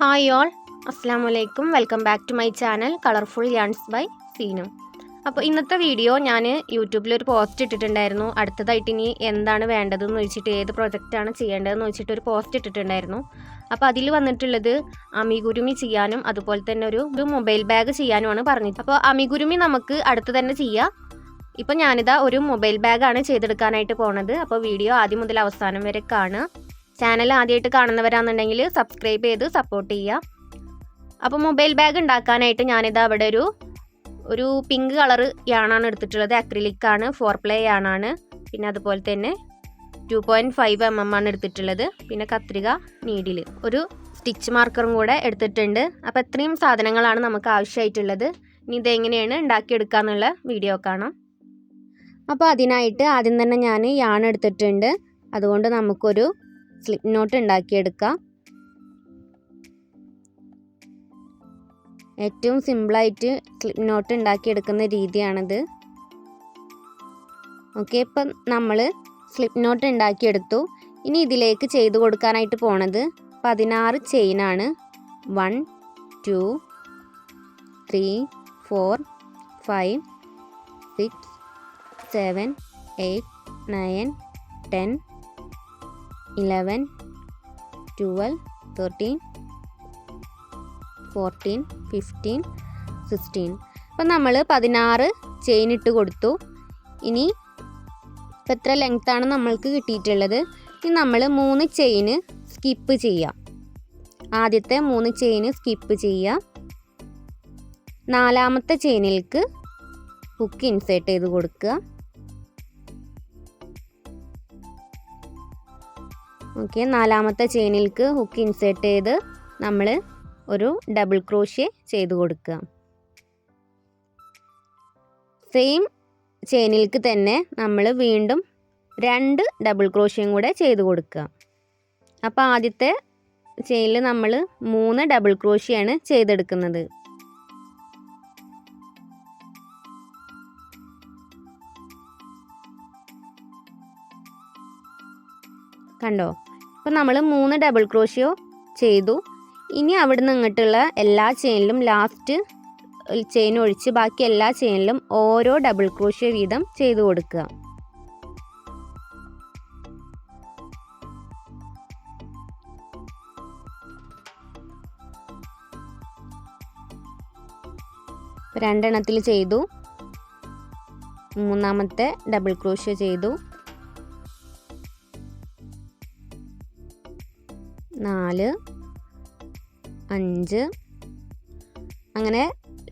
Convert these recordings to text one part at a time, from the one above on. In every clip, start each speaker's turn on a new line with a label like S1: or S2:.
S1: Hi all, അസ്സലാമു അലൈക്കും. Welcome back to my channel colourful yarns by Seenu. അപ്പോൾ ഇന്നത്തെ വീഡിയോ ഞാൻ യൂട്യൂബിലൊരു പോസ്റ്റ് ഇട്ടിട്ടുണ്ടായിരുന്നു. അടുത്തതായിട്ട് ഇനി എന്താണ് വേണ്ടതെന്ന് ചോദിച്ചിട്ട്, ഏത് പ്രൊജക്റ്റാണ് ചെയ്യേണ്ടതെന്ന് ചോദിച്ചിട്ട് ഒരു പോസ്റ്റ് ഇട്ടിട്ടുണ്ടായിരുന്നു. അപ്പോൾ അതിൽ വന്നിട്ടുള്ളത് അമിഗുരുമി ചെയ്യാനും അതുപോലെ തന്നെ ഒരു മൊബൈൽ ബാഗ് ചെയ്യാനുമാണ് പറഞ്ഞത്. അപ്പോൾ അമിഗുരുമി നമുക്ക് അടുത്ത് തന്നെ ചെയ്യാം. ഇപ്പോൾ ഞാനിതാ ഒരു മൊബൈൽ ബാഗാണ് ചെയ്തെടുക്കാനായിട്ട് പോണത്. അപ്പോൾ വീഡിയോ ആദ്യം മുതൽ അവസാനം വരെ കാണുക. ചാനൽ ആദ്യമായിട്ട് കാണുന്നവരാണെന്നുണ്ടെങ്കിൽ സബ്സ്ക്രൈബ് ചെയ്ത് സപ്പോർട്ട് ചെയ്യുക. അപ്പോൾ മൊബൈൽ ബാഗ് ഉണ്ടാക്കാനായിട്ട് ഞാനിതാ അവിടെ ഒരു പിങ്ക് കളർ യാണാണ് എടുത്തിട്ടുള്ളത്. അക്രിലിക്കാണ്, 4 യാണാണ്. പിന്നെ അതുപോലെ തന്നെ 2.5 mm ആണ് എടുത്തിട്ടുള്ളത്. പിന്നെ കത്രിക, നീഡിൽ, ഒരു സ്റ്റിച്ച് മാർക്കറും കൂടെ എടുത്തിട്ടുണ്ട്. അപ്പോൾ ഇത്രയും സാധനങ്ങളാണ് നമുക്ക് ആവശ്യമായിട്ടുള്ളത്. ഇനി ഇതെങ്ങനെയാണ് ഉണ്ടാക്കിയെടുക്കുക എന്നുള്ള വീഡിയോ കാണാം. അപ്പോൾ അതിനായിട്ട് ആദ്യം തന്നെ ഞാൻ യാൺ എടുത്തിട്ടുണ്ട്. അതുകൊണ്ട് നമുക്കൊരു സ്ലിപ്പ് നോട്ട് ഉണ്ടാക്കിയെടുക്കാം. ഏറ്റവും സിമ്പിളായിട്ട് സ്ലിപ്പ് നോട്ട് ഉണ്ടാക്കിയെടുക്കുന്ന രീതിയാണിത്. ഓക്കെ, ഇപ്പം നമ്മൾ സ്ലിപ്പ് നോട്ട് ഉണ്ടാക്കിയെടുത്തു. ഇനി ഇതിലേക്ക് ചെയ്ത് കൊടുക്കാനായിട്ട് പോണത് 16 ചെയിനാണ്. 1 2 3 4 5 6 7 8 9 10 11 12 13 14 15 16. അപ്പം നമ്മൾ 16 ചെയിൻ ഇട്ട് കൊടുത്തു. ഇനി ഇപ്പം എത്ര ലെങ്ത്താണ് നമ്മൾക്ക് കിട്ടിയിട്ടുള്ളത്. ഇനി നമ്മൾ 3 ചെയിന് സ്കിപ്പ് ചെയ്യാം. ആദ്യത്തെ 3 ചെയിന് സ്കിപ്പ് ചെയ്യാം. 4ാമത്തെ ചെയിനിലേക്ക് ഹുക്ക് ഇൻസേർട്ട് ചെയ്ത് കൊടുക്കുക. ഓക്കെ, 4ാമത്തെ ചെയിനിലേക്ക് ഹുക്ക് ഇൻസേർട്ട് ചെയ്ത് നമ്മൾ ഒരു ഡബിൾ ക്രോഷ്യ ചെയ്ത് കൊടുക്കുക. സെയിം ചെയിനിലേക്ക് തന്നെ നമ്മൾ വീണ്ടും 2 ഡബിൾ ക്രോഷ്യയും കൂടെ ചെയ്ത് കൊടുക്കുക. അപ്പോൾ ആദ്യത്തെ ചെയിനിൽ നമ്മൾ 3 ഡബിൾ ക്രോഷ്യയാണ് ചെയ്തെടുക്കുന്നത്. കണ്ടോ? അപ്പോൾ നമ്മൾ 3 ഡബിൾ ക്രോഷ്യോ ചെയ്തു. ഇനി അവിടെ നിന്ന് ഇങ്ങോട്ടുള്ള എല്ലാ ചെയിനിലും ലാസ്റ്റ് ചെയിൻ ഒഴിച്ച് ബാക്കി എല്ലാ ചെയിനിലും ഓരോ ഡബിൾ ക്രോഷ്യോ വീതം ചെയ്തു കൊടുക്കുക. രണ്ടെണ്ണത്തിൽ ചെയ്തു. 3ാമത്തെ ഡബിൾ ക്രോഷ്യോ ചെയ്തു. 4 5 അങ്ങനെ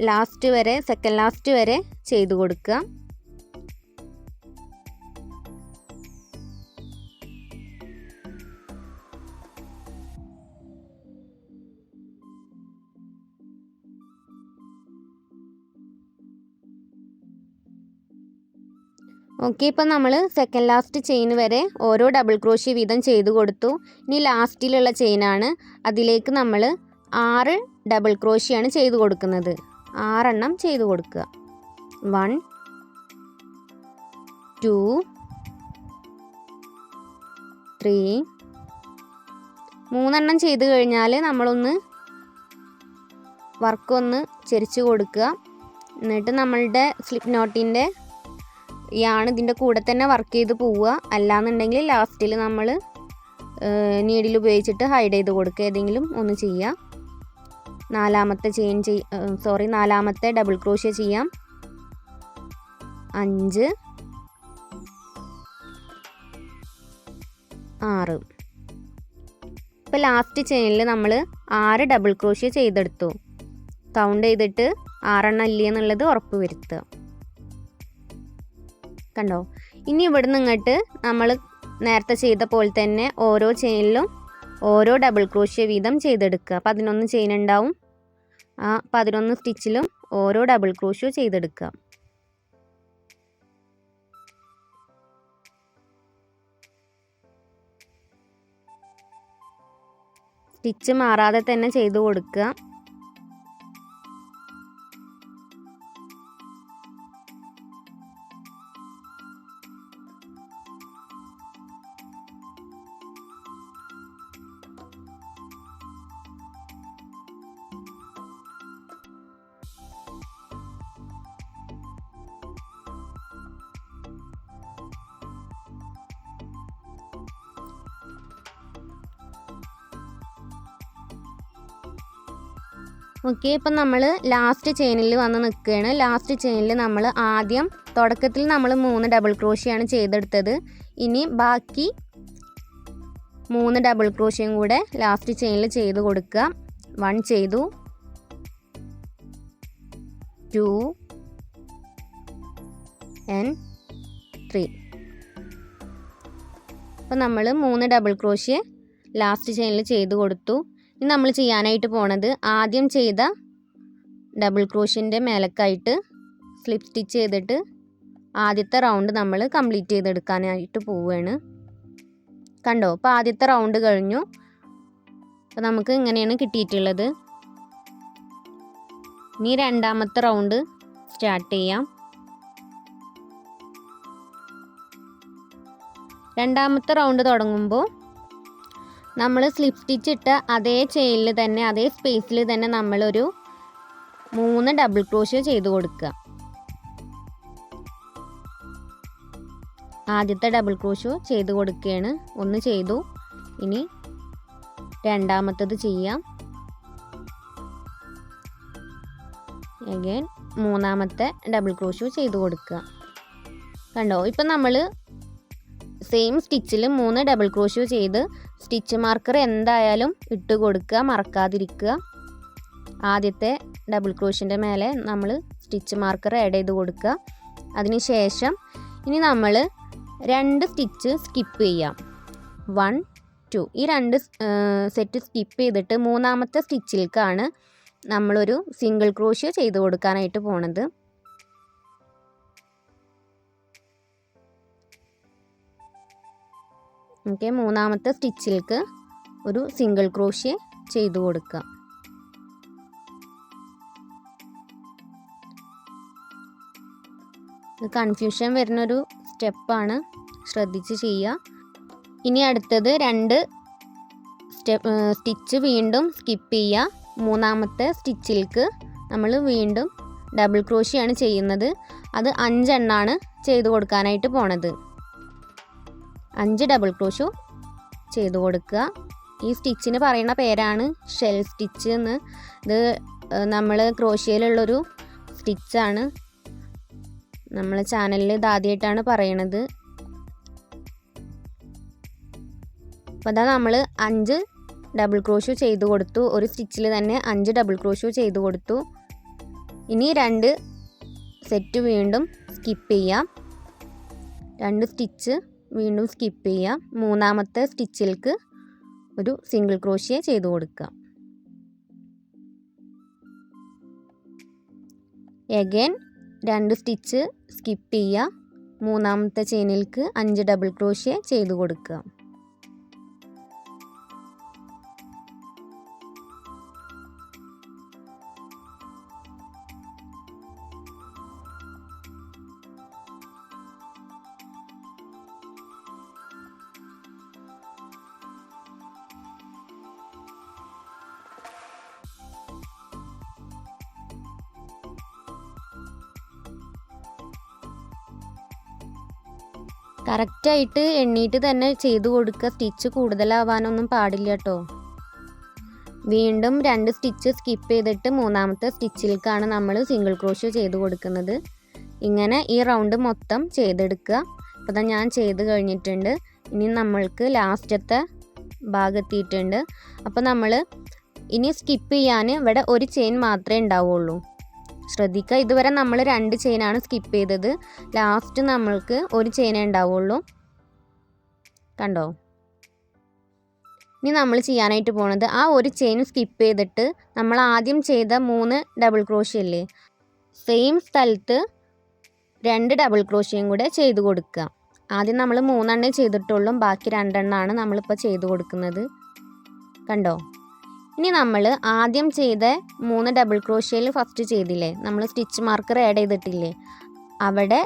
S1: ലാസ്റ്റ് വരെ, സെക്കൻഡ് ലാസ്റ്റ് വരെ ചെയ്തു കൊടുക്കുക. ഓക്കെ, ഇപ്പം നമ്മൾ സെക്കൻഡ് ലാസ്റ്റ് ചെയിൻ വരെ ഓരോ ഡബിൾ ക്രോഷ്യ വീതം ചെയ്ത് കൊടുത്തു. ഇനി ലാസ്റ്റിലുള്ള ചെയിനാണ്. അതിലേക്ക് നമ്മൾ 6 ഡബിൾ ക്രോഷ്യയാണ് ചെയ്ത് കൊടുക്കുന്നത്. 6 എണ്ണം ചെയ്ത് കൊടുക്കുക. 1 2 3 3 എണ്ണം ചെയ്ത് കഴിഞ്ഞാൽ നമ്മളൊന്ന് വർക്കൊന്ന് ചെരിച്ച് കൊടുക്കുക. എന്നിട്ട് നമ്മളുടെ സ്ലിപ്പ് നോട്ടിൻ്റെ യാണ് ഇതിൻ്റെ കൂടെ തന്നെ വർക്ക് ചെയ്ത് പോവുക. അല്ലാന്നുണ്ടെങ്കിൽ ലാസ്റ്റിൽ നമ്മൾ നീഡിൽ ഉപയോഗിച്ചിട്ട് ഹൈഡ് ചെയ്ത് കൊടുക്കുക. ഏതെങ്കിലും ഒന്ന് ചെയ്യാം. 4ാമത്തെ ഡബിൾ ക്രോഷ്യ ചെയ്യാം. 5 6. ഇപ്പോൾ ലാസ്റ്റ് ചെയിനിൽ നമ്മൾ 6 ഡബിൾ ക്രോഷ്യ ചെയ്തെടുത്തു. കൗണ്ട് ചെയ്തിട്ട് 6 എണ്ണം ഇല്ലേ എന്നുള്ളത് ഉറപ്പ് വരുത്തുക. കണ്ടോ? ഇനി ഇവിടെ നിന്ന് ഇങ്ങോട്ട് നമ്മൾ നേരത്തെ ചെയ്ത പോലെ തന്നെ ഓരോ ചെയിനിലും ഓരോ ഡബിൾ ക്രോഷ്യ വീതം ചെയ്തെടുക്കുക. 11 ചെയിൻ ഉണ്ടാവും. ആ 11 സ്റ്റിച്ചിലും ഓരോ ഡബിൾ ക്രോഷ്യ ചെയ്തെടുക്കുക. സ്റ്റിച്ച് മാറാതെ തന്നെ ചെയ്ത് കൊടുക്കുക. ഓക്കെ, ഇപ്പം നമ്മൾ ലാസ്റ്റ് ചെയിനിൽ വന്ന് നിൽക്കുകയാണ്. ലാസ്റ്റ് ചെയിനിൽ നമ്മൾ ആദ്യം തുടക്കത്തിൽ നമ്മൾ 3 ഡബിൾ ക്രോഷ്യാണ് ചെയ്തെടുത്തത്. ഇനി ബാക്കി 3 ഡബിൾ ക്രോഷ്യം കൂടെ ലാസ്റ്റ് ചെയിനിൽ ചെയ്ത് കൊടുക്കുക. 1 ചെയ്തു, 2 and 3. അപ്പോൾ നമ്മൾ 3 ഡബിൾ ക്രോഷ്യ ലാസ്റ്റ് ചെയിനിൽ ചെയ്ത് കൊടുത്തു. ഇനി നമ്മൾ ചെയ്യാനായിട്ട് പോണത് ആദ്യം ചെയ്ത ഡബിൾ ക്രോഷ്യൻ്റെ മേലക്കായിട്ട് സ്ലിപ്പ് സ്റ്റിച്ച് ചെയ്തിട്ട് ആദ്യത്തെ റൗണ്ട് നമ്മൾ കംപ്ലീറ്റ് ചെയ്തെടുക്കാനായിട്ട് പോവുകയാണ്. കണ്ടോ, അപ്പോൾ ആദ്യത്തെ റൗണ്ട് കഴിഞ്ഞു. അപ്പോൾ നമുക്ക് ഇങ്ങനെയാണ് കിട്ടിയിട്ടുള്ളത്. ഇനി രണ്ടാമത്തെ റൗണ്ട് സ്റ്റാർട്ട് ചെയ്യാം. രണ്ടാമത്തെ റൗണ്ട് തുടങ്ങുമ്പോൾ നമ്മൾ സ്ലിപ്പ് സ്റ്റിച്ച് ഇട്ട അതേ ചെയിനിൽ തന്നെ അതേ സ്പേസിൽ തന്നെ നമ്മളൊരു 3 ഡബിൾ ക്രോഷ്യ ചെയ്ത് കൊടുക്കുക. ആദ്യത്തെ ഡബിൾ ക്രോഷ്യ ചെയ്ത് കൊടുക്കുകയാണ്. 1 ചെയ്തു, ഇനി രണ്ടാമത്തത് ചെയ്യാം. അഗൈൻ മൂന്നാമത്തെ ഡബിൾ ക്രോഷ്യ ചെയ്ത് കൊടുക്കുക. കണ്ടോ, ഇപ്പം നമ്മൾ സെയിം സ്റ്റിച്ചിൽ 3 ഡബിൾ ക്രോഷ്യ ചെയ്ത് സ്റ്റിച്ച് മാർക്കർ എന്തായാലും ഇട്ട് കൊടുക്കുക, മറക്കാതിരിക്കുക. ആദ്യത്തെ ഡബിൾ ക്രോഷ്യൻ്റെ മേലെ നമ്മൾ സ്റ്റിച്ച് മാർക്കർ ആഡ് ചെയ്ത് കൊടുക്കുക. അതിനുശേഷം ഇനി നമ്മൾ 2 സ്റ്റിച്ച് സ്കിപ്പ് ചെയ്യാം. 1, 2 ഈ 2 സെറ്റ് സ്കിപ്പ് ചെയ്തിട്ട് മൂന്നാമത്തെ സ്റ്റിച്ചിലേക്കാണ് നമ്മളൊരു സിംഗിൾ ക്രോഷ്യ ചെയ്ത് കൊടുക്കാനായിട്ട് പോണത്. ഓക്കെ, മൂന്നാമത്തെ സ്റ്റിച്ചിലേക്ക് ഒരു സിംഗിൾ ക്രോഷ്യ ചെയ്ത് കൊടുക്കുക. ഇത് കൺഫ്യൂഷൻ വരുന്നൊരു സ്റ്റെപ്പാണ്, ശ്രദ്ധിച്ച് ചെയ്യുക. ഇനി അടുത്തത് 2 സ്റ്റിച്ച് വീണ്ടും സ്കിപ്പ് ചെയ്യുക. മൂന്നാമത്തെ സ്റ്റിച്ചിലേക്ക് നമ്മൾ വീണ്ടും ഡബിൾ ക്രോഷ്യാണ് ചെയ്യുന്നത്. അത് 5 എണ്ണമാണ് ചെയ്ത് കൊടുക്കാനായിട്ട് പോണത്. 5 ഡബിൾ ക്രോഷ്യ ചെയ്ത് കൊടുക്കുക. ഈ സ്റ്റിച്ചിന് പറയുന്ന പേരാണ് ഷെൽ സ്റ്റിച്ച് എന്ന്. ഇത് നമ്മൾ ക്രോഷ്യയിലുള്ളൊരു സ്റ്റിച്ചാണ്. നമ്മളെ ചാനലിൽ ഇത് ആദ്യമായിട്ടാണ് പറയണത്. അപ്പോൾ അതാ നമ്മൾ 5 ഡബിൾ ക്രോഷ്യ ചെയ്ത് കൊടുത്തു. ഒരു സ്റ്റിച്ചിൽ തന്നെ 5 ഡബിൾ ക്രോഷ്യ ചെയ്ത് കൊടുത്തു. ഇനി 2 സെറ്റ് വീണ്ടും സ്കിപ്പ് ചെയ്യാം. 2 സ്റ്റിച്ച് വീണ്ടും സ്കിപ്പ് ചെയ്യാം. മൂന്നാമത്തെ സ്റ്റിച്ചിലേക്ക് ഒരു സിംഗിൾ ക്രോഷ്യ ചെയ്ത് കൊടുക്കുക. എഗൈൻ 2 സ്റ്റിച്ച് സ്കിപ്പ് ചെയ്യുക. മൂന്നാമത്തെ ചെയിനിലേക്ക് 5 ഡബിൾ ക്രോഷ്യ ചെയ്ത് കൊടുക്കുക. കറക്റ്റായിട്ട് എണ്ണീട്ട് തന്നെ ചെയ്ത് കൊടുക്കുക. സ്റ്റിച്ച് കൂടുതലാവാനൊന്നും പാടില്ല കേട്ടോ. വീണ്ടും 2 സ്റ്റിച്ച് സ്കിപ്പ് ചെയ്തിട്ട് മൂന്നാമത്തെ സ്റ്റിച്ചിലേക്കാണ് നമ്മൾ സിംഗിൾ ക്രോഷ്യ ചെയ്ത് കൊടുക്കുന്നത്. ഇങ്ങനെ ഈ റൗണ്ട് മൊത്തം ചെയ്തെടുക്കുക. അപ്പോൾ ഞാൻ ചെയ്ത് കഴിഞ്ഞിട്ടുണ്ട്. ഇനി നമ്മൾക്ക് ലാസ്റ്റത്തെ ഭാഗമെത്തിയിട്ടുണ്ട്. അപ്പോൾ നമ്മൾ ഇനി സ്കിപ്പ് ചെയ്യാൻ ഇവിടെ ഒരു ചെയിൻ മാത്രമേ ഉണ്ടാവുള്ളൂ. ശ്രദ്ധിക്കുക, ഇതുവരെ നമ്മൾ 2 ചെയിനാണ് സ്കിപ്പ് ചെയ്തത്. ലാസ്റ്റ് നമ്മൾക്ക് ഒരു ചെയിനേ ഉണ്ടാവുള്ളൂ. കണ്ടോ, ഇനി നമ്മൾ ചെയ്യാനായിട്ട് പോണത് ആ ഒരു ചെയിൻ സ്കിപ്പ് ചെയ്തിട്ട് നമ്മൾ ആദ്യം ചെയ്ത 3 ഡബിൾ ക്രോഷ്യ ഇല്ലേ, സെയിം സ്ഥലത്ത് 2 ഡബിൾ ക്രോഷ്യയും കൂടെ ചെയ്ത് കൊടുക്കുക. ആദ്യം നമ്മൾ 3 എണ്ണേ ചെയ്തിട്ടുള്ളൂ, ബാക്കി 2 എണ്ണമാണ് നമ്മളിപ്പോൾ ചെയ്ത് കൊടുക്കുന്നത്. കണ്ടോ, ഇനി നമ്മൾ ആദ്യം ചെയ്ത 3 ഡബിൾ ക്രോഷ്യയിൽ ഫസ്റ്റ് ചെയ്തില്ലേ, നമ്മൾ സ്റ്റിച്ച് മാർക്കർ ആഡ് ചെയ്തിട്ടില്ലേ, അവിടെ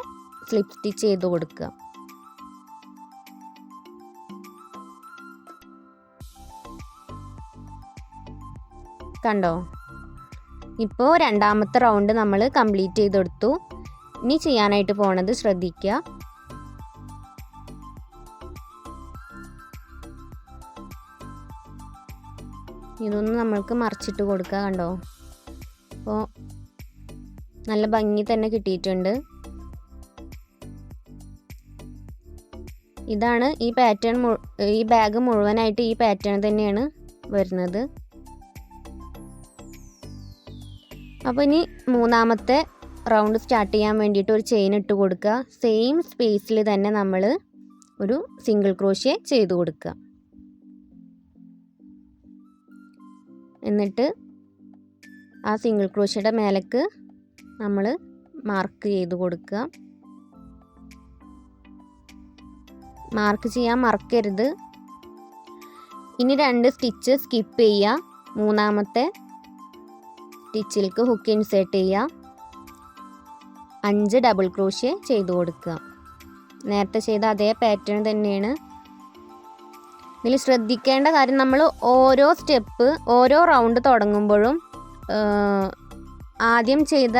S1: സ്ലിപ്പ് സ്റ്റിച്ച് ചെയ്ത് കൊടുക്കുക. കണ്ടോ, ഇപ്പോൾ രണ്ടാമത്തെ റൗണ്ട് നമ്മൾ കംപ്ലീറ്റ് ചെയ്തെടുത്തു. ഇനി ചെയ്യാനായിട്ട് പോണത് ശ്രദ്ധിക്കുക. ഇതൊന്ന് നമ്മൾക്ക് മറിച്ചിട്ട് കൊടുക്കുക. കണ്ടോ, അപ്പോൾ നല്ല ഭംഗി തന്നെ കിട്ടിയിട്ടുണ്ട്. ഇതാണ് ഈ പാറ്റേൺ, ഈ ബാഗ് മുഴുവനായിട്ട് ഈ പാറ്റേൺ തന്നെയാണ് വരുന്നത്. അപ്പോൾ ഇനി മൂന്നാമത്തെ റൗണ്ട് സ്റ്റാർട്ട് ചെയ്യാൻ വേണ്ടിയിട്ട് ഒരു ചെയിൻ ഇട്ട് കൊടുക്കുക. സെയിം സ്പേസിൽ തന്നെ നമ്മൾ ഒരു സിംഗിൾ ക്രോഷ്യ ചെയ്ത് കൊടുക്കുക. എന്നിട്ട് ആ സിംഗിൾ ക്രോഷ്യയുടെ മേലേക്ക് നമ്മൾ മാർക്ക് ചെയ്ത് കൊടുക്കുക. മാർക്ക് ചെയ്യാൻ മറക്കരുത്. ഇനി 2 സ്റ്റിച്ച് സ്കിപ്പ് ചെയ്യുക. മൂന്നാമത്തെ സ്റ്റിച്ചിലേക്ക് ഹുക്ക് ഇൻസേർട്ട് ചെയ്യുക. 5 ഡബിൾ ക്രോഷ്യ ചെയ്ത് കൊടുക്കുക. നേരത്തെ ചെയ്ത അതേ പാറ്റേൺ തന്നെയാണ്. ഇതിൽ ശ്രദ്ധിക്കേണ്ട കാര്യം, നമ്മൾ ഓരോ സ്റ്റെപ്പ്, ഓരോ റൗണ്ട് തുടങ്ങുമ്പോഴും ആദ്യം ചെയ്ത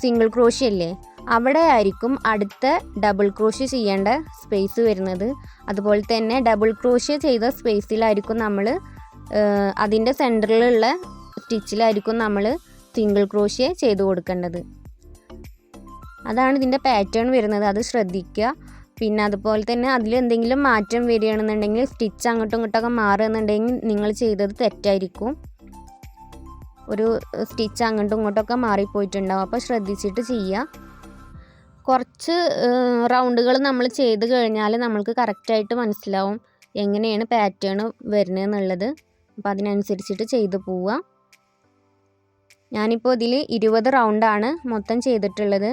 S1: സിംഗിൾ ക്രോഷ്യ ഇല്ലേ, അവിടെ ആയിരിക്കും അടുത്ത ഡബിൾ ക്രോഷ്യ ചെയ്യേണ്ട സ്പേസ് വരുന്നത്. അതുപോലെ തന്നെ ഡബിൾ ക്രോഷ്യ ചെയ്ത സ്പേസിലായിരിക്കും നമ്മൾ അതിൻ്റെ സെൻറ്ററിലുള്ള സ്റ്റിച്ചിലായിരിക്കും നമ്മൾ സിംഗിൾ ക്രോഷ്യ ചെയ്ത് കൊടുക്കേണ്ടത്. അതാണ് ഇതിൻ്റെ പാറ്റേൺ വരുന്നത്, അത് ശ്രദ്ധിക്കുക. പിന്നെ അതുപോലെ തന്നെ അതിൽ എന്തെങ്കിലും മാറ്റം വരികയാണെന്നുണ്ടെങ്കിൽ, സ്റ്റിച്ച് അങ്ങോട്ടും ഇങ്ങോട്ടൊക്കെ മാറുകയെന്നുണ്ടെങ്കിൽ നിങ്ങൾ ചെയ്തത് തെറ്റായിരിക്കും. ഒരു സ്റ്റിച്ച് അങ്ങോട്ടും ഇങ്ങോട്ടൊക്കെ മാറിപ്പോയിട്ടുണ്ടാവും. അപ്പോൾ ശ്രദ്ധിച്ചിട്ട് ചെയ്യുക. കുറച്ച് റൗണ്ടുകൾ നമ്മൾ ചെയ്ത് കഴിഞ്ഞാൽ നമ്മൾക്ക് കറക്റ്റായിട്ട് മനസ്സിലാവും എങ്ങനെയാണ് പാറ്റേൺ വരുന്നതെന്നുള്ളത്. അപ്പോൾ അതിനനുസരിച്ചിട്ട് ചെയ്ത് പോവുക. ഞാനിപ്പോൾ ഇതിൽ 20 റൗണ്ടാണ് മൊത്തം ചെയ്തിട്ടുള്ളത്.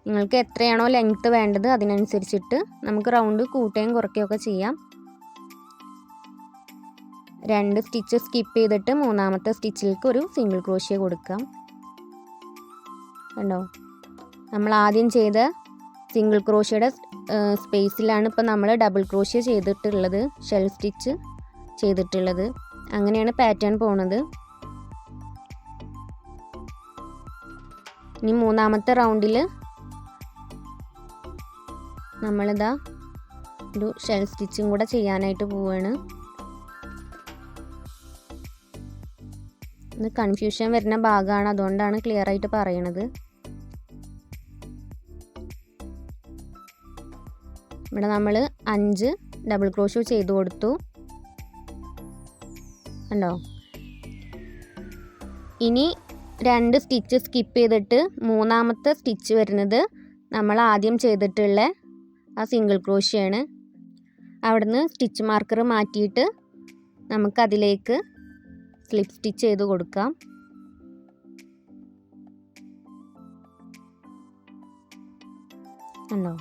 S1: നിങ്ങൾക്ക് എത്രയാണോ ലെങ്ത്ത് വേണ്ടത് അതിനനുസരിച്ചിട്ട് നമുക്ക് റൗണ്ട് കൂട്ടുകയും കുറയ്ക്കുകയൊക്കെ ചെയ്യാം. 2 സ്റ്റിച്ച് സ്കിപ്പ് ചെയ്തിട്ട് മൂന്നാമത്തെ സ്റ്റിച്ചിലേക്ക് ഒരു സിംഗിൾ ക്രോഷ്യ കൊടുക്കാം. കണ്ടോ, നമ്മൾ ആദ്യം ചെയ്ത സിംഗിൾ ക്രോഷ്യയുടെ സ്പേസിലാണ് ഇപ്പോൾ നമ്മൾ ഡബിൾ ക്രോഷ്യ ചെയ്തിട്ടുള്ളത്, ഷെൽ സ്റ്റിച്ച് ചെയ്തിട്ടുള്ളത്. അങ്ങനെയാണ് പാറ്റേൺ പോണത്. ഇനി മൂന്നാമത്തെ റൗണ്ടിൽ നമ്മളിതാ ഒരു ഷെൽ സ്റ്റിച്ചും കൂടെ ചെയ്യാനായിട്ട് പോവുകയാണ്. ഇത് കൺഫ്യൂഷൻ വരുന്ന ഭാഗമാണ്, അതുകൊണ്ടാണ് ക്ലിയർ ആയിട്ട് പറയണത്. ഇവിടെ നമ്മൾ 5 ഡബിൾ ക്രോഷ്യ ചെയ്ത് കൊടുത്തു. കണ്ടോ, ഇനി 2 സ്റ്റിച്ച് സ്കിപ്പ് ചെയ്തിട്ട് മൂന്നാമത്തെ സ്റ്റിച്ച് വരുന്നത് നമ്മൾ ആദ്യം ചെയ്തിട്ടുള്ള ആ സിംഗിൾ ക്രോഷ്യാണ്. അവിടുന്ന് സ്റ്റിച്ച് മാർക്കർ മാറ്റിയിട്ട് നമുക്കതിലേക്ക് സ്ലിപ്പ് സ്റ്റിച്ച് ചെയ്ത് കൊടുക്കാം. കണ്ടോ,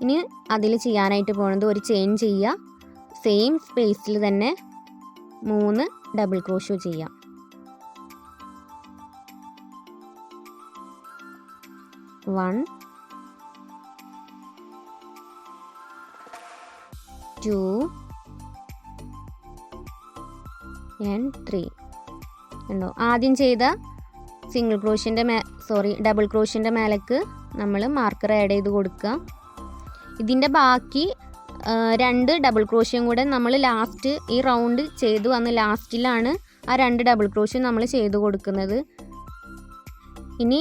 S1: ഇനി അതിൽ ചെയ്യാനായിട്ട് പോകുന്നത് ഒരു ചെയിൻ ചെയ്യുക. സെയിം സ്പേസിൽ തന്നെ 3 ഡബിൾ ക്രോഷ്യ ചെയ്യാം. 1 2 and 3. കണ്ടോ, ആദ്യം ചെയ്ത സിംഗിൾ ക്രോഷ്യൻ്റെ ഡബിൾ ക്രോഷ്യൻ്റെ മേലേക്ക് നമ്മൾ മാർക്കർ ആഡ് ചെയ്ത് കൊടുക്കുക. ഇതിൻ്റെ ബാക്കി 2 ഡബിൾ ക്രോഷ്യം കൂടെ നമ്മൾ ലാസ്റ്റ് ഈ റൗണ്ട് ചെയ്തു വന്ന് ലാസ്റ്റിലാണ് ആ 2 ഡബിൾ ക്രോഷ്യം നമ്മൾ ചെയ്ത് കൊടുക്കുന്നത്. ഇനി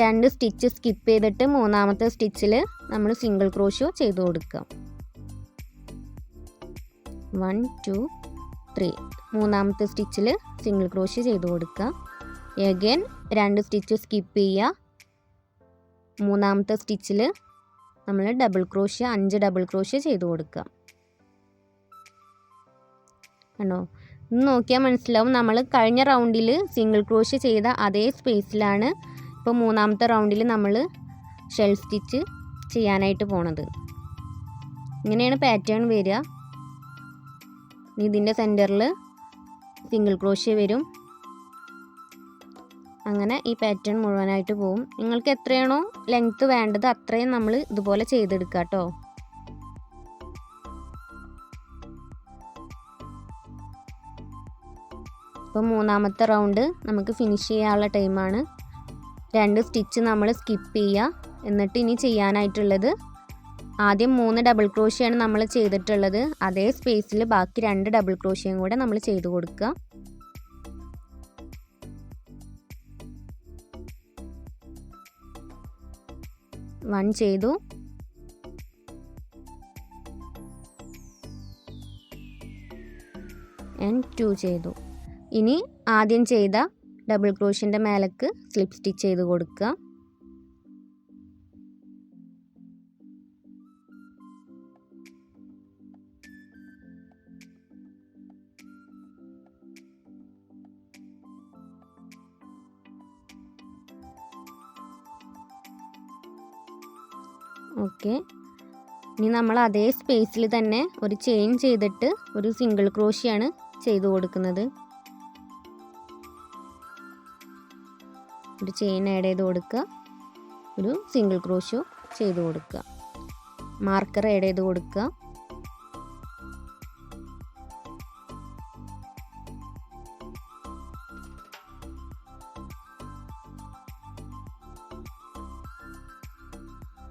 S1: 2 സ്റ്റിച്ച് സ്കിപ്പ് ചെയ്തിട്ട് മൂന്നാമത്തെ സ്റ്റിച്ചിൽ നമ്മൾ സിംഗിൾ ക്രോഷ്യോ ചെയ്ത് കൊടുക്കുക. 1 2 3 മൂന്നാമത്തെ സ്റ്റിച്ചിൽ സിംഗിൾ ക്രോഷ്യ ചെയ്ത് കൊടുക്കുക. എഗെയിൻ 2 സ്റ്റിച്ച് സ്കിപ്പ് ചെയ്യുക. മൂന്നാമത്തെ സ്റ്റിച്ചിൽ നമ്മൾ ഡബിൾ ക്രോഷ്യ 5 ഡബിൾ ക്രോഷ്യ ചെയ്ത് കൊടുക്കുക. കണ്ടോ, ഇന്ന് നോക്കിയാൽ മനസ്സിലാവും നമ്മൾ കഴിഞ്ഞ റൗണ്ടിൽ സിംഗിൾ ക്രോഷ്യ ചെയ്ത അതേ സ്പേസിലാണ് ഇപ്പോൾ മൂന്നാമത്തെ റൗണ്ടിൽ നമ്മൾ ഷെൽ സ്റ്റിച്ച് ചെയ്യാനായിട്ട് പോണത്. ഇങ്ങനെയാണ് പാറ്റേൺ വരിക. ഇതിൻ്റെ സെൻറ്ററിൽ സിംഗിൾ ക്രോഷ്യ വരും. അങ്ങനെ ഈ പാറ്റേൺ മുഴുവനായിട്ട് പോവും. നിങ്ങൾക്ക് എത്രയാണോ ലെങ്ത്ത് വേണ്ടത് അത്രയും നമ്മൾ ഇതുപോലെ ചെയ്തെടുക്കുക കേട്ടോ. ഇപ്പോൾ മൂന്നാമത്തെ റൗണ്ട് നമുക്ക് ഫിനിഷ് ചെയ്യാനുള്ള ടൈമാണ്. 2 സ്റ്റിച്ച് നമ്മൾ സ്കിപ്പ് ചെയ്യുക. എന്നിട്ട് ഇനി ചെയ്യാനായിട്ടുള്ളത്, ആദ്യം 3 ഡബിൾ ക്രോഷ്യാണ് നമ്മൾ ചെയ്തിട്ടുള്ളത്. അതേ സ്പേസിൽ ബാക്കി 2 ഡബിൾ ക്രോഷ്യം കൂടെ നമ്മൾ ചെയ്ത് കൊടുക്കുക. 1 ചെയ്തു, ആൻഡ് 2 ചെയ്തു. ഇനി ആദ്യം ചെയ്ത ഡബിൾ ക്രോഷ്യൻ്റെ മേലേക്ക് സ്ലിപ്പ് സ്റ്റിച്ച് ചെയ്ത് കൊടുക്കുക. ഓക്കെ, ഇനി നമ്മൾ അതേ സ്പേസിൽ തന്നെ ഒരു ചെയിൻ ചെയ്തിട്ട് ഒരു സിംഗിൾ ക്രോഷ്യയാണ് ചെയ്ത് കൊടുക്കുന്നത്. ഒരു ചെയിൻ ആഡ് ചെയ്ത് കൊടുക്കുക, ഒരു സിംഗിൾ ക്രോഷ്യോ ചെയ്ത് കൊടുക്കുക, മാർക്കർ ആഡ് ചെയ്ത് കൊടുക്കുക.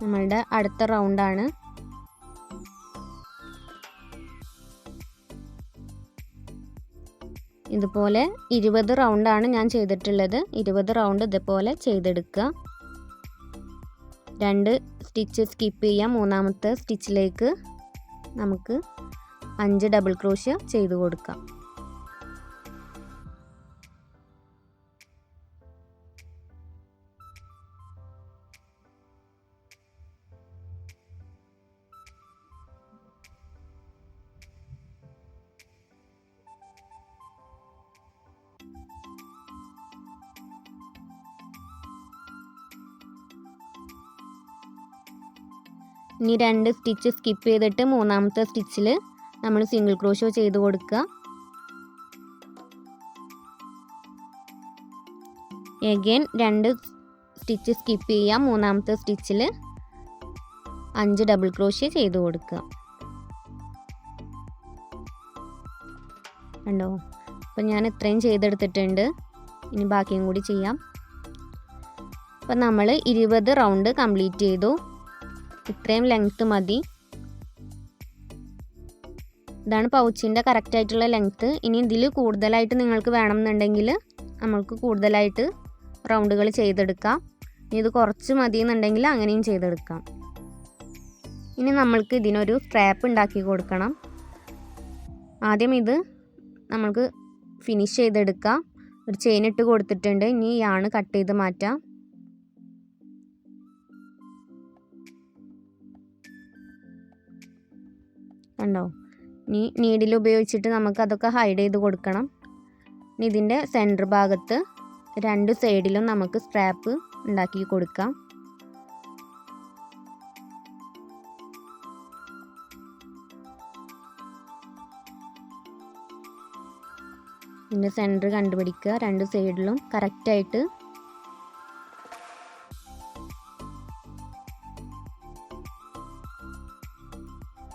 S1: നമ്മളുടെ അടുത്ത റൗണ്ടാണ്. ഇതുപോലെ 20 റൗണ്ടാണ് ഞാൻ ചെയ്തിട്ടുള്ളത്. 20 റൗണ്ട് ഇതുപോലെ ചെയ്തെടുക്കുക. 2 സ്റ്റിച്ച് സ്കിപ്പ് ചെയ്യാം. മൂന്നാമത്തെ സ്റ്റിച്ചിലേക്ക് നമുക്ക് 5 ഡബിൾ ക്രോഷ്യ ചെയ്ത് കൊടുക്കാം. ഇനി 2 സ്റ്റിച്ച് സ്കിപ്പ് ചെയ്തിട്ട് മൂന്നാമത്തെ സ്റ്റിച്ചിൽ നമ്മൾ സിംഗിൾ ക്രോഷ്യോ ചെയ്ത് കൊടുക്കുക. എഗെയിൻ 2 സ്റ്റിച്ച് സ്കിപ്പ് ചെയ്യാം. മൂന്നാമത്തെ സ്റ്റിച്ചിൽ 5 ഡബിൾ ക്രോഷ്യ ചെയ്ത് കൊടുക്കുക. കണ്ടോ? അപ്പം ഞാൻ ഇത്രയും ചെയ്തെടുത്തിട്ടുണ്ട്. ഇനി ബാക്കിയും കൂടി ചെയ്യാം. അപ്പം നമ്മൾ 20 റൗണ്ട് കംപ്ലീറ്റ് ചെയ്തു. ഇത്രയും ലെങ്ത്ത് മതി. ഇതാണ് പൗച്ചിൻ്റെ കറക്റ്റായിട്ടുള്ള ലെങ്ത്ത്. ഇനി ഇതിൽ കൂടുതലായിട്ട് നിങ്ങൾക്ക് വേണമെന്നുണ്ടെങ്കിൽ നമ്മൾക്ക് കൂടുതലായിട്ട് റൗണ്ടുകൾ ചെയ്തെടുക്കാം. ഇനി ഇത് കുറച്ച് മതി എന്നുണ്ടെങ്കിൽ അങ്ങനെയും ചെയ്തെടുക്കാം. ഇനി നമ്മൾക്ക് ഇതിനൊരു സ്ട്രാപ്പ് ഉണ്ടാക്കി കൊടുക്കണം. ആദ്യം ഇത് നമ്മൾക്ക് ഫിനിഷ് ചെയ്തെടുക്കാം. ഒരു ചെയിൻ ഇട്ട് കൊടുത്തിട്ടുണ്ട്. ഇനി യാണ് കട്ട് ചെയ്ത് മാറ്റാം. കണ്ടോ? ഇനി നീഡിൽ ഉപയോഗിച്ചിട്ട് നമുക്ക് അതൊക്കെ ഹൈഡ് ചെയ്ത് കൊടുക്കണം. ഇനി ഇതിൻ്റെ സെൻറ്റർ ഭാഗത്ത് 2 സൈഡിലും നമുക്ക് സ്ട്രാപ്പ് ഉണ്ടാക്കി കൊടുക്കാം. ഇതിൻ്റെ സെൻറ്റർ കണ്ടുപിടിക്കുക. 2 സൈഡിലും കറക്റ്റായിട്ട്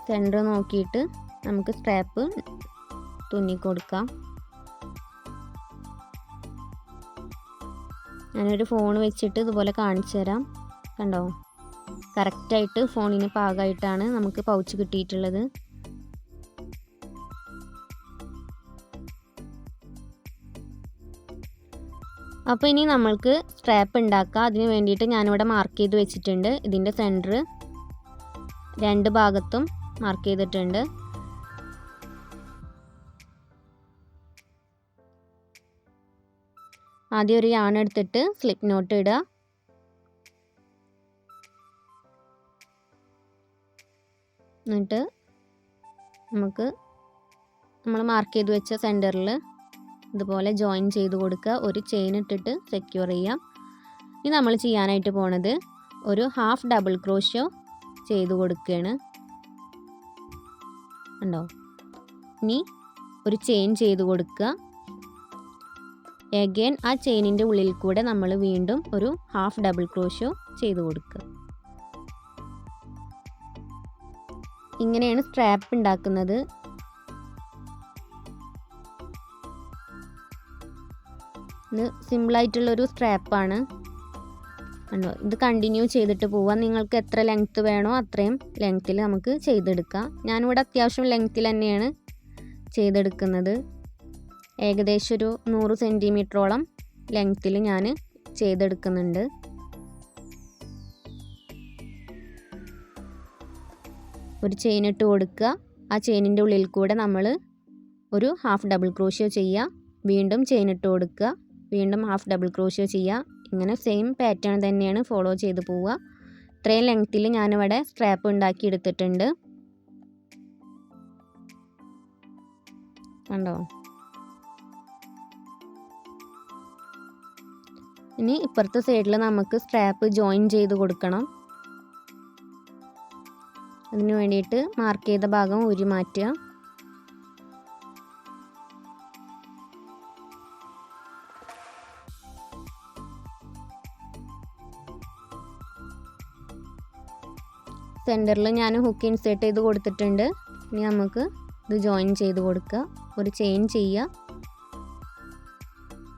S1: സെൻറ്റർ നോക്കിയിട്ട് നമുക്ക് സ്ട്രാപ്പ് തുന്നി കൊടുക്കാം. ഞാനൊരു ഫോൺ വെച്ചിട്ട് ഇതുപോലെ കാണിച്ചു തരാം. കണ്ടോ? കറക്റ്റായിട്ട് ഫോണിന് പാകമായിട്ടാണ് നമുക്ക് പൗച്ച് കിട്ടിയിട്ടുള്ളത്. അപ്പോൾ ഇനി നമ്മൾക്ക് സ്ട്രാപ്പ് ഉണ്ടാക്കാം. അതിന് വേണ്ടിയിട്ട് ഞാനിവിടെ മാർക്ക് ചെയ്ത് വെച്ചിട്ടുണ്ട്. ഇതിൻ്റെ സെൻറ്റർ 2 ഭാഗത്തും മാർക്ക് ചെയ്തിട്ടുണ്ട്. ആദ്യം ഒരു യാൺ എടുത്തിട്ട് സ്ലിപ്പ് നോട്ട് ഇടുക. എന്നിട്ട് നമുക്ക് നമ്മൾ മാർക്ക് ചെയ്ത് വെച്ച സെൻറ്ററിൽ ഇതുപോലെ ജോയിൻ ചെയ്ത് കൊടുക്കുക. ഒരു ചെയിൻ ഇട്ടിട്ട് സെക്യൂർ ചെയ്യാം. ഇനി നമ്മൾ ചെയ്യാനായിട്ട് പോണത് ഒരു ഹാഫ് ഡബിൾ ക്രോഷ്യോ ചെയ്ത് കൊടുക്കുകയാണ്. ഉണ്ടോ? ഇനി ഒരു ചെയിൻ ചെയ്ത് കൊടുക്കുക. എഗെയിൻ ആ ചെയിനിൻ്റെ ഉള്ളിൽ കൂടെ നമ്മൾ വീണ്ടും ഒരു ഹാഫ് ഡബിൾ ക്രോഷ്യോ ചെയ്ത് കൊടുക്കുക. ഇങ്ങനെയാണ് സ്ട്രാപ്പ് ഉണ്ടാക്കുന്നത്. ഇത് സിമ്പിളായിട്ടുള്ളൊരു സ്ട്രാപ്പാണ്. കണ്ടോ? ഇത് കണ്ടിന്യൂ ചെയ്തിട്ട് പോവാം. നിങ്ങൾക്ക് എത്ര ലെങ്ത്ത് വേണോ അത്രയും ലെങ്ത്തിൽ നമുക്ക് ചെയ്തെടുക്കാം. ഞാനിവിടെ അത്യാവശ്യം ലെങ്ത്തിൽ തന്നെയാണ് ചെയ്തെടുക്കുന്നത്. ഏകദേശം ഒരു 100 സെൻറ്റിമീറ്ററോളം ലെങ്ത്തിൽ ഞാൻ ചെയ്തെടുക്കുന്നുണ്ട്. ഒരു ചെയിൻ ഇട്ട് കൊടുക്കുക. ആ ചെയിനിൻ്റെ ഉള്ളിൽ കൂടെ നമ്മൾ ഒരു ഹാഫ് ഡബിൾ ക്രോഷ്യോ ചെയ്യുക. വീണ്ടും ചെയിൻ ഇട്ട് കൊടുക്കുക. വീണ്ടും ഹാഫ് ഡബിൾ ക്രോഷ്യോ ചെയ്യുക. ഇങ്ങനെ സെയിം പാറ്റേൺ തന്നെയാണ് ഫോളോ ചെയ്ത് പോവുക. ഇത്രയും ലെങ്ത്തിൽ ഞാനിവിടെ സ്ട്രാപ്പ് ഉണ്ടാക്കി എടുത്തിട്ടുണ്ട്. കണ്ടോ? ഇനി ഇപ്പുറത്തെ സൈഡിൽ നമുക്ക് സ്ട്രാപ്പ് ജോയിൻ ചെയ്ത് കൊടുക്കണം. അതിന് വേണ്ടിയിട്ട് മാർക്ക് ചെയ്ത ഭാഗം ഊരി മാറ്റുക. സെൻറ്ററിൽ ഞാൻ ഹുക്ക് ഇൻസേർട്ട് ചെയ്ത് കൊടുത്തിട്ടുണ്ട്. ഇനി നമുക്ക് ഇത് ജോയിൻ ചെയ്ത് കൊടുക്കുക. ഒരു ചെയിൻ ചെയ്യുക.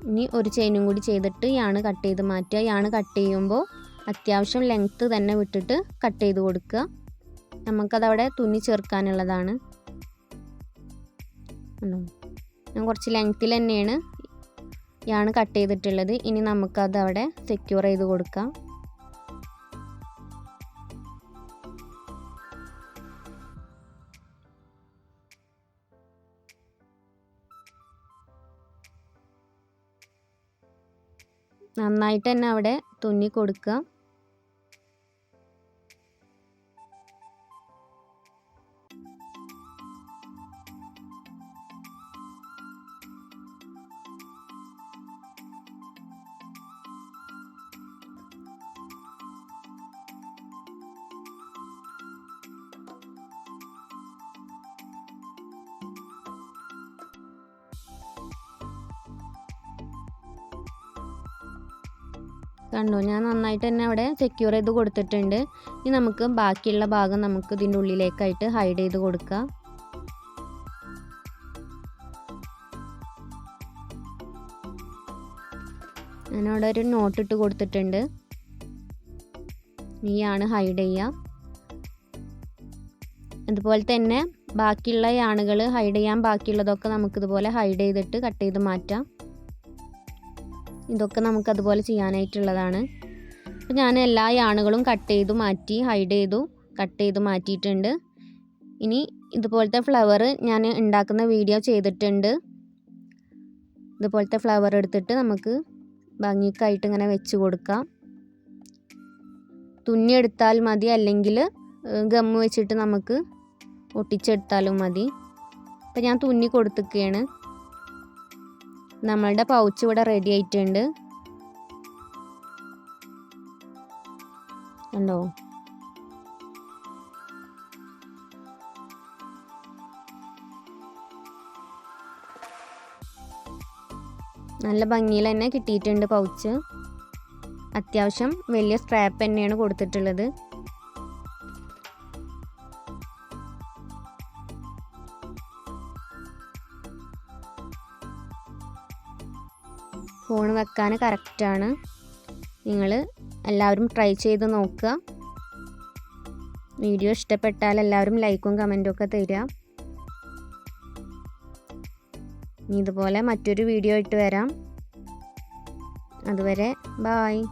S1: ഇനി ഒരു ചെയിനും കൂടി ചെയ്തിട്ട് യാണ് കട്ട് ചെയ്ത് മാറ്റുക. യാണ് കട്ട് ചെയ്യുമ്പോൾ അത്യാവശ്യം ലെങ്ത്ത് തന്നെ വിട്ടിട്ട് കട്ട് ചെയ്ത് കൊടുക്കുക. നമുക്കതവിടെ തുന്നി ചേർക്കാനുള്ളതാണ്. ഞാൻ കുറച്ച് ലെങ്ത്തിൽ തന്നെയാണ് യാണ് കട്ട് ചെയ്തിട്ടുള്ളത്. ഇനി നമുക്കതവിടെ സെക്യൂർ ചെയ്ത് കൊടുക്കാം. നന്നായിട്ട് തന്നെ അവിടെ തുന്നി കൊടുക്കുക. കണ്ടോ, ഞാൻ നന്നായിട്ട് തന്നെ അവിടെ സെക്യൂർ ചെയ്ത് കൊടുത്തിട്ടുണ്ട്. ഇനി നമുക്ക് ബാക്കിയുള്ള ഭാഗം നമുക്ക് ഇതിൻ്റെ ഉള്ളിലേക്കായിട്ട് ഹൈഡ് ചെയ്ത് കൊടുക്കാം. ഞാനവിടെ ഒരു നോട്ട് ഇട്ട് കൊടുത്തിട്ടുണ്ട്. ഇനിയാണ് ഹൈഡ് ചെയ്യുക. അതുപോലെ തന്നെ ബാക്കിയുള്ള യാണുകൾ ഹൈഡ് ചെയ്യാൻ ബാക്കിയുള്ളതൊക്കെ നമുക്കിതുപോലെ ഹൈഡ് ചെയ്തിട്ട് കട്ട് ചെയ്ത് മാറ്റാം. ഇതൊക്കെ നമുക്കതുപോലെ ചെയ്യാനായിട്ടുള്ളതാണ്. അപ്പോൾ ഞാൻ എല്ലാ യാണുകളും കട്ട് ചെയ്തു മാറ്റി, ഹൈഡ് ചെയ്തു, കട്ട് ചെയ്ത് മാറ്റിയിട്ടുണ്ട്. ഇനി ഇതുപോലത്തെ ഫ്ലവർ ഞാൻ ഉണ്ടാക്കുന്ന വീഡിയോ ചെയ്തിട്ടുണ്ട്. ഇതുപോലത്തെ ഫ്ലവർ എടുത്തിട്ട് നമുക്ക് ഭംഗിക്കായിട്ട് ഇങ്ങനെ വെച്ച് കൊടുക്കാം. തുന്നിയെടുത്താൽ മതി, അല്ലെങ്കിൽ ഗമ്മ് വെച്ചിട്ട് നമുക്ക് ഒട്ടിച്ചെടുത്താലും മതി. അപ്പോൾ ഞാൻ തുന്നി കൊടുത്തിരിക്കുകയാണ്. നമ്മളുടെ പൗച്ച് ഇവിടെ റെഡി ആയിട്ടുണ്ട്. കണ്ടോ? നല്ല ഭംഗിയിൽ തന്നെ കിട്ടിയിട്ടുണ്ട് പൗച്ച്. അത്യാവശ്യം വലിയ സ്ട്രാപ്പ് തന്നെയാണ് കൊടുത്തിട്ടുള്ളത്. ഫോൺ വെക്കാൻ കറക്റ്റാണ്. നിങ്ങൾ എല്ലാവരും ട്രൈ ചെയ്ത് നോക്കുക. വീഡിയോ ഇഷ്ടപ്പെട്ടാൽ എല്ലാവരും ലൈക്കും കമൻറ്റും ഒക്കെ തരിക. ഇതുപോലെ മറ്റൊരു വീഡിയോ ആയിട്ട് വരാം. അതുവരെ ബായ്.